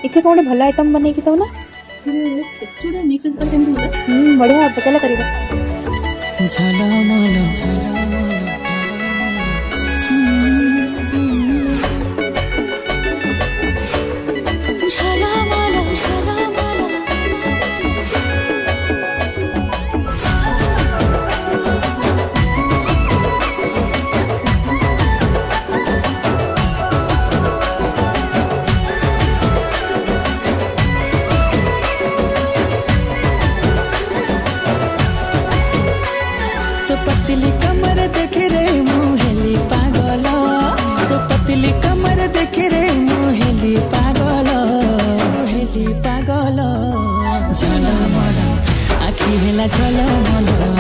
इथे कौन भल आइटम बन दो ना बढ़िया हम चलो कर पतली कमर देख रे मोहेली पागल, तो पतली कमर देख रे मोहेली पागल, मोहेली पागल। झलमल आखि हेला झलमल